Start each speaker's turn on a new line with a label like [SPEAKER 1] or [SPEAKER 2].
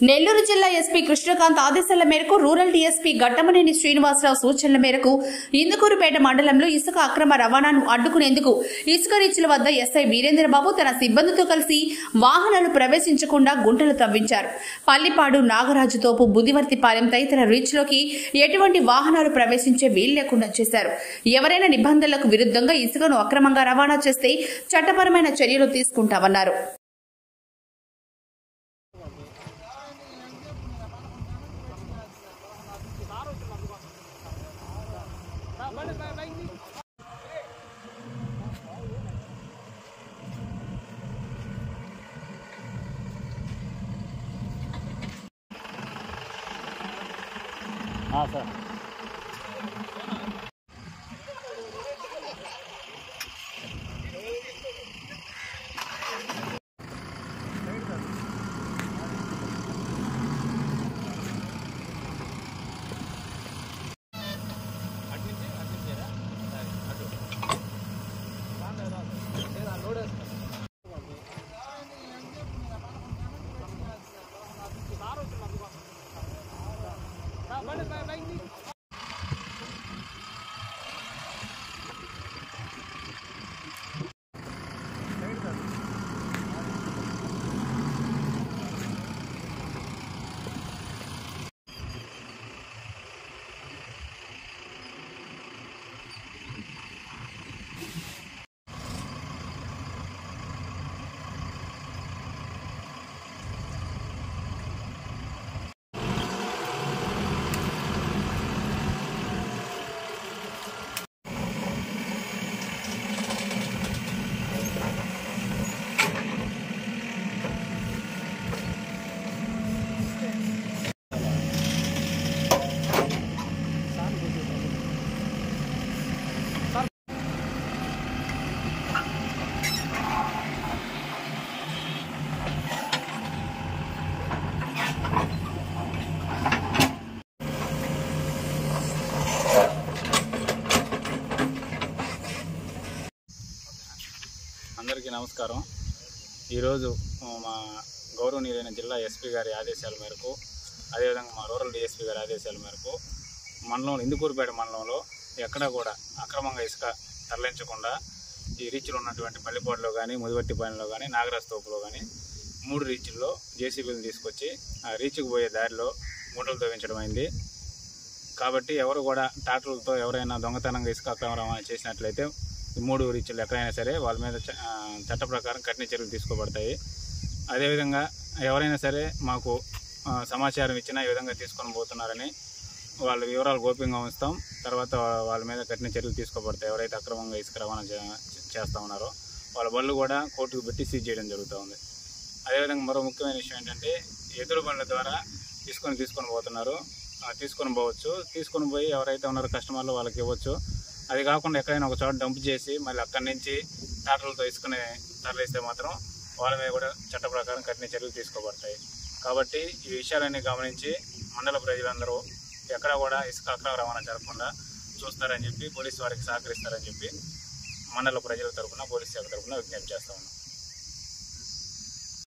[SPEAKER 1] నెల్లూరు జిల్లా ఎస్పీ కృష్ణకాంత్ ఆదేశాల మేరకు రూరల్ డీఎస్పీ గట్టమనేని శ్రీనివాసరావు సూచనల మేరకు ఇందుకూరుపేట మండలంలో ఇసుక అక్రమ రవాణాను అడ్డుకునేందుకు ఇసుక రీచ్ల వద్ద ఎస్ఐ వీరేంద్రబాబు తన సిబ్బందితో కలిసి వాహనాలు ప్రవేశించకుండా గుంటలు తవ్వించారు. పల్లిపాడు, నాగరాజుతోపు, బుదివర్తిపాలెం తదితర రీచ్లోకి ఎటువంటి వాహనాలు ప్రవేశించే వీలు లేకుండా చేశారు. ఎవరైనా నిబంధనలకు విరుద్ధంగా ఇసుకను అక్రమంగా రవాణా చేస్తే చట్టపరమైన చర్యలు తీసుకుంటామన్నారు.
[SPEAKER 2] सर
[SPEAKER 3] అందరికీ నమస్కారం. ఈరోజు మా గౌరవనీయులైన జిల్లా ఎస్పీ గారి ఆదేశాల మేరకు, అదేవిధంగా మా రూరల్ డిఎస్పీ గారి ఆదేశాల మేరకు మండలంలో ఇందుకూరుపేట మండలంలో ఎక్కడా కూడా అక్రమంగా ఇసుక తరలించకుండా ఈ రీచ్లో ఉన్నటువంటి పల్లిపాడులో కానీ, ముదివర్తిపాలెంలో కానీ, నాగరాజు తోపులో కానీ 3 రీచ్ల్లో జేసీబీలు తీసుకొచ్చి ఆ రీచ్కి పోయే దారిలో గుంటలు తవ్వించడం అయింది. కాబట్టి ఎవరు కూడా ట్రాక్టర్లతో ఎవరైనా దొంగతనంగా ఇసుక అక్రమ రవాణా చేసినట్లయితే 3 రీచ్లు ఎక్కడైనా సరే వాళ్ళ మీద చట్ట ప్రకారం కఠిన చర్యలు తీసుకోబడతాయి. అదేవిధంగా ఎవరైనా సరే మాకు సమాచారం ఇచ్చినా ఈ విధంగా తీసుకొని పోతున్నారని వాళ్ళ వివరాలు గోప్యంగా ఉంచుతాం. తర్వాత వాళ్ళ మీద కఠిన చర్యలు తీసుకోబడతాయి. ఎవరైతే అక్రమంగా ఇసుక రవాణా చేస్తూ ఉన్నారో వాళ్ళ బళ్ళు కూడా కోర్టుకు పెట్టి సీజ్ చేయడం జరుగుతూ ఉంది. అదేవిధంగా మరో ముఖ్యమైన విషయం ఏంటంటే, ఎదురు బండ్ల ద్వారా తీసుకొని పోతున్నారు. తీసుకొని పోవచ్చు. తీసుకొని పోయి ఎవరైతే ఉన్నారో కస్టమర్లు వాళ్ళకి ఇవ్వచ్చు. అది కాకుండా ఎక్కడైనా ఒక చోట డంప్ చేసి మళ్ళీ అక్కడి నుంచి ట్రాక్టర్లతో ఇసుకుని తరలిస్తే మాత్రం వాళ్ళ మీద కూడా చట్ట ప్రకారం కఠిన చర్యలు తీసుకోబడతాయి. కాబట్టి ఈ విషయాలన్నీ గమనించి మండల ప్రజలందరూ ఎక్కడా కూడా ఇసుక అక్రమ రవాణా జరగకుండా చూస్తారని చెప్పి, పోలీసు వారికి సహకరిస్తారని చెప్పి మండల ప్రజల తరఫున, పోలీసు శాఖ తరఫున విజ్ఞప్తి చేస్తా ఉన్నాం.